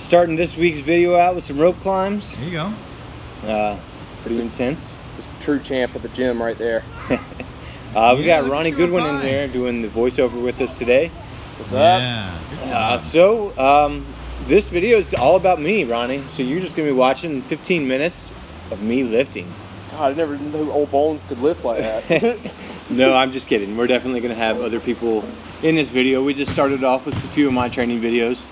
Starting this week's video out with some rope climbs. There you go. Pretty intense. Just true champ at the gym right there. We got Ronnie Goodwin in here doing the voiceover with us today. What's up? Yeah, good time. This video is all about me, Ronnie. So you're just going to be watching 15 minutes of me lifting. God, I never knew old bones could lift like that. No, I'm just kidding. We're definitely going to have other people in this video. We just started off with a few of my training videos.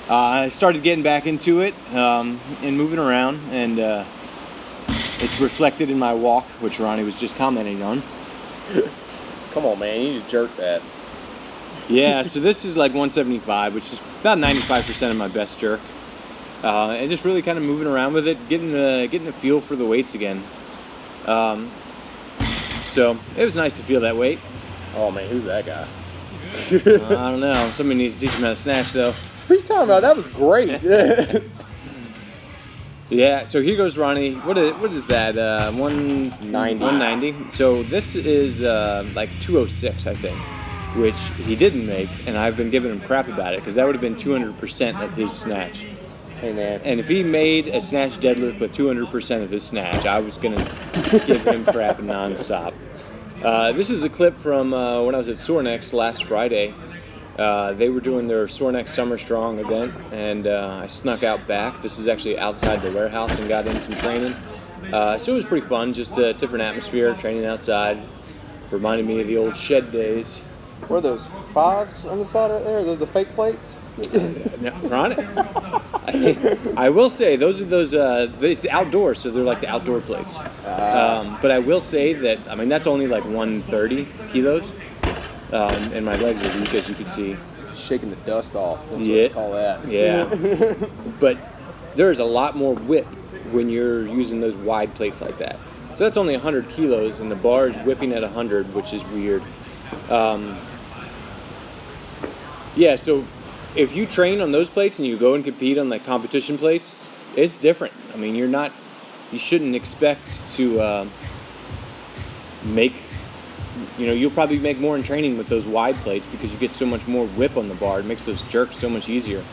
I started getting back into it and moving around, and it's reflected in my walk, which Ronnie was just commenting on. Come on, man, you need to jerk that. Yeah, so this is like 175, which is about 95% of my best jerk. And just really kind of moving around with it, getting a feel for the weights again. So it was nice to feel that weight. Oh man, who's that guy? I don't know. Somebody needs to teach him how to snatch, though. What are you talking about? That was great. Yeah, so here goes Ronnie. What is that? 190. So this is like 206, I think, which he didn't make, and I've been giving him crap about it because that would have been 200% of his snatch. Hey man. And if he made a snatch deadlift with 200% of his snatch, I was gonna give him crap nonstop. This is a clip from when I was at Sorenex last Friday. They were doing their Sorenex Summer Strong event, and I snuck out back. This is actually outside the warehouse and got in some training. So it was pretty fun, just a different atmosphere, training outside. Reminded me of the old shed days. What are those fives on the side right there? Are those the fake plates? No, Ronnie. I will say those are it's outdoors, so they're like the outdoor plates. But I will say that, I mean, that's only like 130 kilos. And my legs are weak, as you can see. Shaking the dust off. That's what Yeah. we call that. Yeah. But there's a lot more whip when you're using those wide plates like that. So that's only 100 kilos, and the bar is whipping at 100, which is weird. Yeah, so if you train on those plates and you go and compete on the competition plates, it's different. I mean, you shouldn't expect to make, you'll probably make more in training with those wide plates because you get so much more whip on the bar. It makes those jerks so much easier.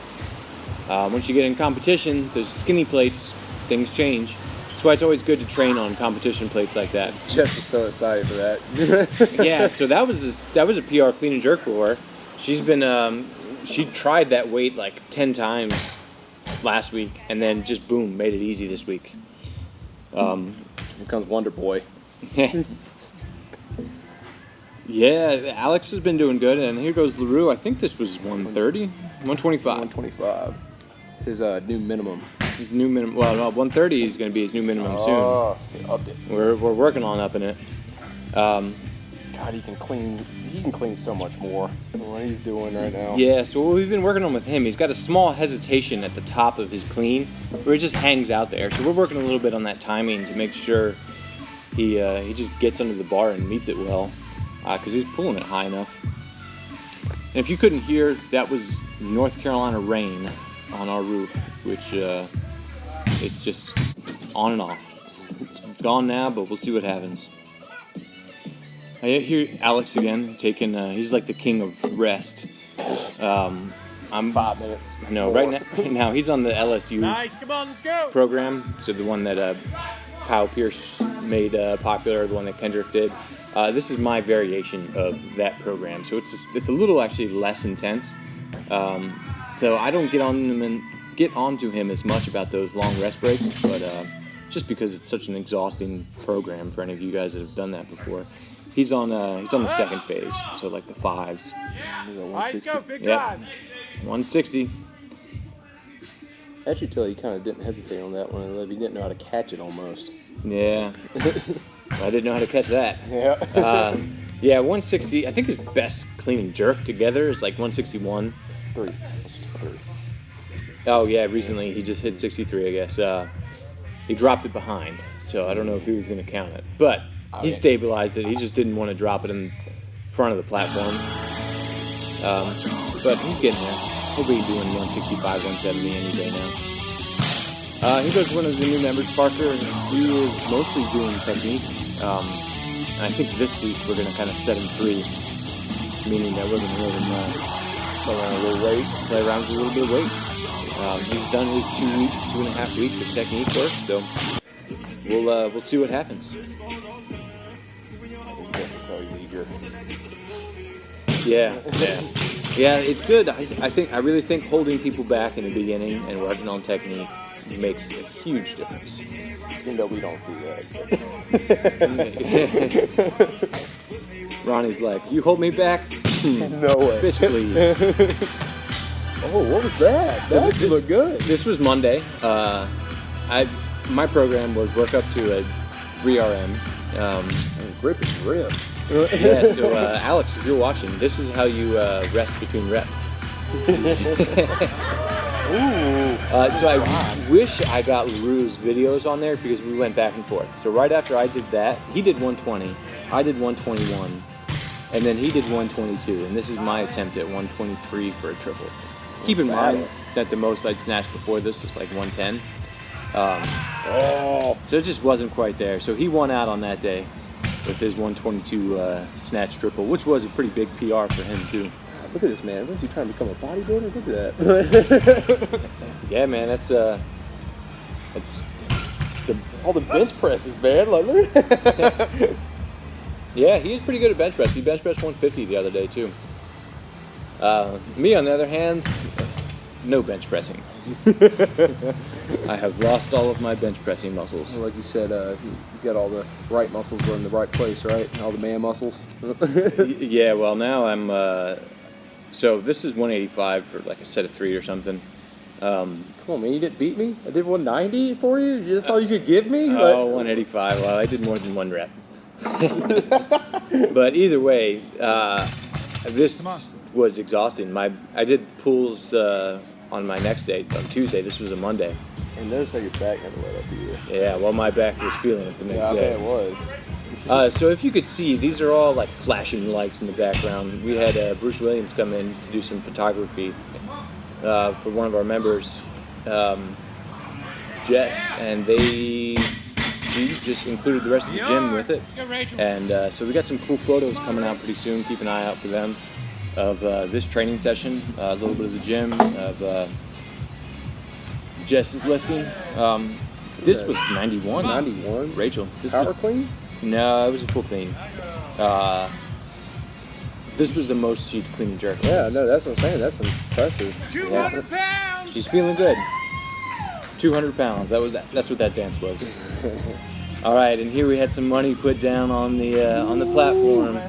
Once you get in competition, those skinny plates, things change. That's why it's always good to train on competition plates like that. Jess is so excited for that. Yeah, so that was a PR clean and jerk for her. She's been, she tried that weight like 10 times last week, and then just boom, made it easy this week. Here comes Wonder Boy. Yeah, Alex has been doing good, and here goes LaRue. I think this was 130, 125. 125. His new minimum. His new minimum. Well, 130 is going to be his new minimum soon. Oh, upped it. We're working on upping it. God, he can clean so much more than what he's doing right now. Yeah, so what we've been working on with him, he's got a small hesitation at the top of his clean where it just hangs out there. So we're working a little bit on that timing to make sure he just gets under the bar and meets it well, because he's pulling it high enough. And if you couldn't hear, that was North Carolina rain on our roof, which it's just on and off. It's gone now, but we'll see what happens. I hear Alex again taking. He's like the king of rest. I'm 5 minutes. No, right now he's on the LSU Nice, come on, let's go. program. So the one that Kyle Pierce made popular, the one that Kendrick did. This is my variation of that program. So it's a little actually less intense. So I don't get onto him as much about those long rest breaks, but just because it's such an exhausting program for any of you guys that have done that before. He's on the second phase, so like the fives. Let's go, big Yep. time. 160. I actually tell you, he kind of didn't hesitate on that one. He didn't know how to catch it almost. Yeah. I didn't know how to catch that. Yeah. Yeah, 160. I think his best clean and jerk together is like 161. 163. Oh yeah, recently he just hit 63, I guess. He dropped it behind, so I don't know if he was going to count it. But he stabilized it. He just didn't want to drop it in front of the platform. But he's getting there. He'll be doing 165, 170 any day now. Here goes one of the new members, Parker. He is mostly doing technique. And I think this week we're going to kind of set him free, meaning that we're going to let him play around with a little weight. He's done his 2.5 weeks of technique work, so we'll see what happens. You can tell he's eager. Yeah. It's good. I really think holding people back in the beginning and working on technique makes a huge difference. Even though we don't see that. Ronnie's like, "You hold me back? No way. Bitch, please." Oh, what was that? That looked good. This was Monday. My program was work up to a 3 RM. Grip is rip. Yeah, so Alex, if you're watching, this is how you rest between reps. So I wish I got LaRue's videos on there because we went back and forth. So right after I did that, he did 120, I did 121, and then he did 122, and this is my attempt at 123 for a triple. Keep in mind that the most I'd snatched before this was like 110. So it just wasn't quite there. So he won out on that day with his 122 snatch triple, which was a pretty big PR for him too. Look at this man. Is he trying to become a bodybuilder? Look at that. Yeah, man, that's all the bench presses, man. Like, look. Yeah, he is pretty good at bench press. He bench pressed 150 the other day too. Me, on the other hand, no bench pressing. I have lost all of my bench pressing muscles. Like you said, you got all the right muscles are in the right place, right? All the man muscles. Yeah, well now I'm. So this is 185 for like a set of 3 or something. Come on, man, you didn't beat me. I did 190 for you. That's all you could give me. Oh, 185. Well, I did more than 1 rep. But either way, this was exhausting. I did pulls on my next day, on Tuesday. This was a Monday. And notice how your back never let up either. Yeah, well, my back was feeling it the next I day. bet it was. So if you could see, these are all like flashing lights in the background. We had Bruce Williams come in to do some photography for one of our members, Jess, and she just included the rest of the gym with it. And so we got some cool photos coming out pretty soon. Keep an eye out for them of this training session, a little bit of the gym, of Jess's lifting. This was 91. 91? Rachel. This Power was, clean? No, it was a full clean. This was the most she'd clean and jerk. Yeah, no, that's what I'm saying. That's impressive. 200 pounds! She's feeling good. 200 pounds. That's what that dance was. All right, and here we had some money put down on the platform.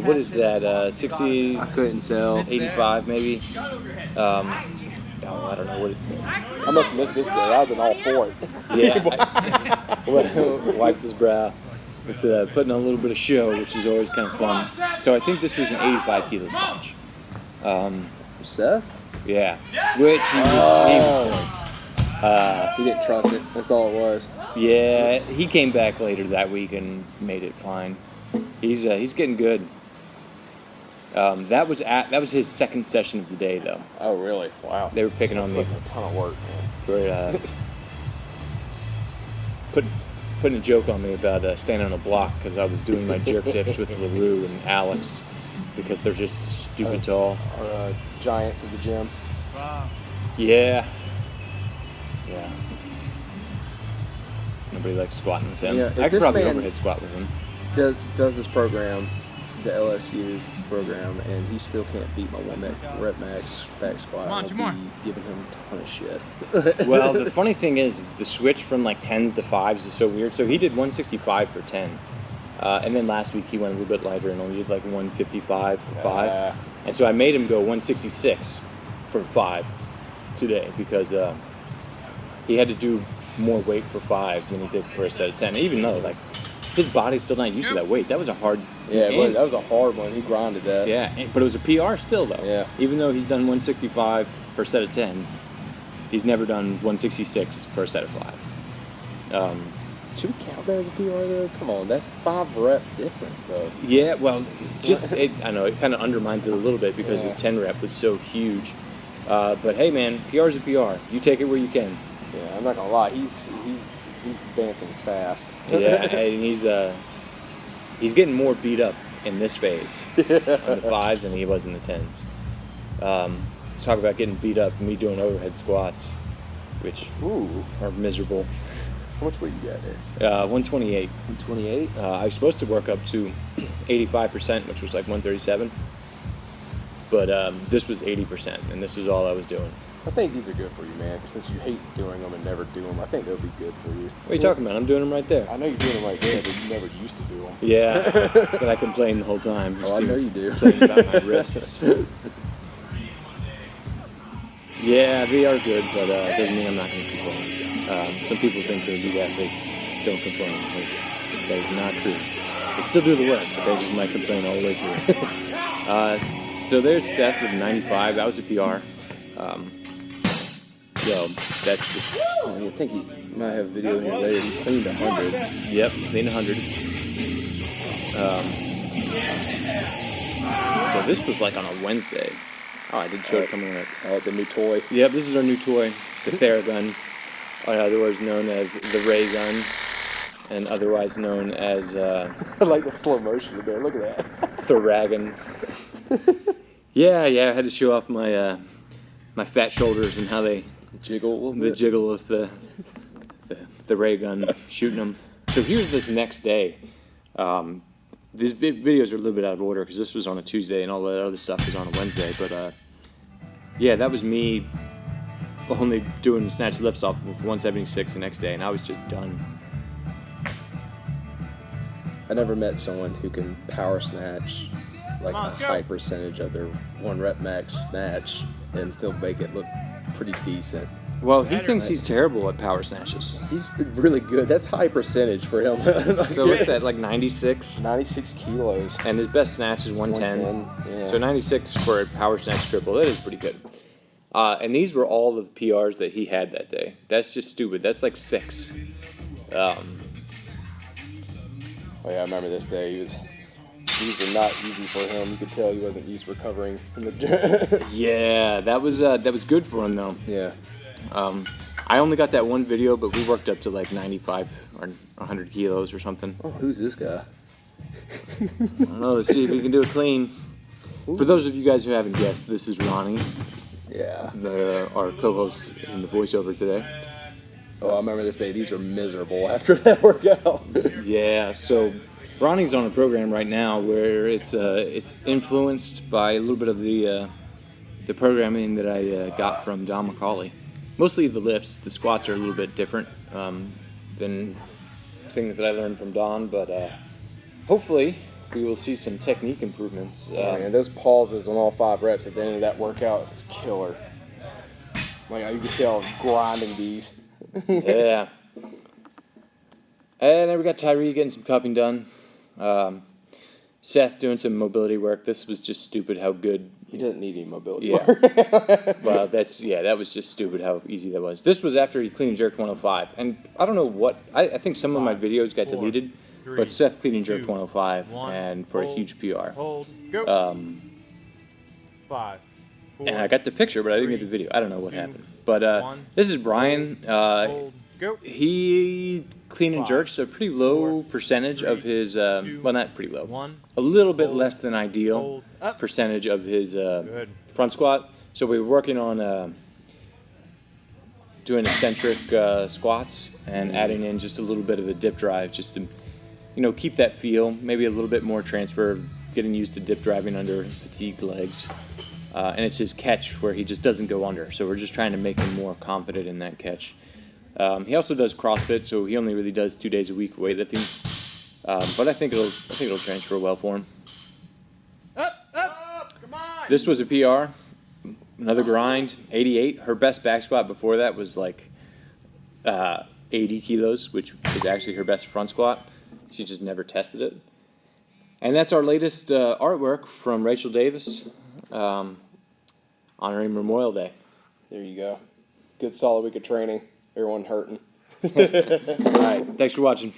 What is that? 60? I couldn't tell. 85 maybe. I don't know what. I must have missed this day. I've been all for it. Yeah. Wiped his brow. It's putting on a little bit of show, which is always kind of fun. So I think this was an 85 kilo snatch. Seth? Yeah. Which he didn't trust it. That's all it was. yeah, he came back later that week and made it fine. He's getting good. That was his second session of the day though. Oh, really? Wow. They were picking on me A ton of work, man. for putting a joke on me about standing on a block because I was doing my jerk dips with LaRue and Alex because they're just stupid tall. Our giants of the gym. Yeah. Nobody likes squatting with him. Yeah, if I could this probably man- overhead squat with him. Does this program, the LSU program, and he still can't beat my rep max back squat. Come on, I'll two more. be giving him a ton of shit. Well, the funny thing is the switch from like 10s to 5s is so weird. So he did 165 for 10. And then last week he went a little bit lighter and only did like 155 for 5. And so I made him go 166 for 5 today because he had to do more weight for 5 than he did for a set of 10. Even though like his body's still not used to that weight. That was a hard. Yeah, that was a hard one. He grinded that. Yeah, but it was a PR still though. Yeah. Even though he's done 165 for a set of 10, he's never done 166 for a set of 5. Should we count that as a PR though? Come on, that's 5 rep difference though. Yeah, well, I know it kind of undermines it a little bit because his 10 rep was so huge. But hey, man, PR's a PR. You take it where you can. Yeah, I'm not gonna lie. He's advancing fast. Yeah, and he's getting more beat up in this phase on the 5s than he was in the 10s. talk about getting beat up, me doing overhead squats, which are miserable. How much weight you got there? 128. 128? I was supposed to work up to 85%, which was like 137. But this was 80%, and this is all I was doing. I think these are good for you, man. Since you hate doing them and never do them, I think they'll be good for you. What are you talking about? I'm doing them right there. I know you're doing them right there, but you never used to do them. Yeah, but I complain the whole time. Oh, I know you do. Complaining about my wrists. Yeah, they are good, but it doesn't mean I'm not going to complain. Some people think they're elite athletes don't complain. That is not true. They still do the work, but they just might complain all the way through. So there's Seth with 95. That was a PR. So that's just. I think you might have a video in here later. He cleaned 100. Yep, cleaned 100. So this was like on a Wednesday. Oh, I did show it coming up. Oh, the new toy. Yep, this is our new toy, the Theragun, otherwise known as the Ray Gun, and otherwise known as I like the slow motion in there. Look at that. Theragun. Yeah, I had to show off my my fat shoulders and how they jiggle a little bit. The jiggle of the ray gun shooting them. So here's this next day. These videos are a little bit out of order because this was on a Tuesday and all that other stuff was on a Wednesday. But yeah, that was me only doing snatch lifts off with 176 the next day, and I was just done. I never met someone who can power snatch like a high percentage of their 1 rep max snatch and still make it look pretty decent. Well, he thinks he's terrible at power snatches. He's really good. That's high percentage for him. So what's that, like 96? 96 kilos. And his best snatch is 110. Yeah. So 96 for a power snatch triple, that is pretty good. And these were all the PRs that he had that day. That's just stupid. That's like 6. Oh yeah, I remember this day. These were not easy for him. You could tell he wasn't used to recovering from the. Yeah, that was good for him though. Yeah. I only got that one video, but we worked up to like 95 or 100 kilos or something. Oh, who's this guy? I don't know. Let's see if we can do it clean. Ooh. For those of you guys who haven't guessed, this is Ronnie. Yeah. Our co-host in the voiceover today. Oh, I remember this day. These were miserable after that workout. Yeah. So Ronnie's on a program right now where it's influenced by a little bit of the programming that I got from Don McCauley. Mostly the lifts. The squats are a little bit different than things that I learned from Don, but hopefully we will see some technique improvements. And those pauses on all 5 reps at the end of that workout is killer. Like you can tell I'm grinding these. Yeah. And then we got Tyree getting some cupping done. Seth doing some mobility work. This was just stupid how good. He doesn't need any mobility work. Well, that was just stupid how easy that was. This was after he clean and jerked 105. And I don't know what, I think some of my videos got deleted, but Seth clean and jerked 105 and for a huge PR. Hold, go. 5, 4, and I got the picture, but I didn't get the video. I don't know what happened. But this is Brian. Hold, go. He clean and jerks a pretty low percentage of his, well, not pretty low, a little bit less than ideal percentage of his front squat. So we were working on doing eccentric squats and adding in just a little bit of a dip drive just to, keep that feel, maybe a little bit more transfer of getting used to dip driving under fatigued legs. And it's his catch where he just doesn't go under. So we're just trying to make him more confident in that catch. He also does CrossFit, so he only really does 2 days a week weightlifting. But I think it'll transfer well for him. Up, come on. This was a PR, another grind, 88. Her best back squat before that was like 80 kilos, which was actually her best front squat. She just never tested it. And that's our latest artwork from Rachel Davis, honoring Memorial Day. There you go. Good solid week of training. Everyone hurting. All right, thanks for watching.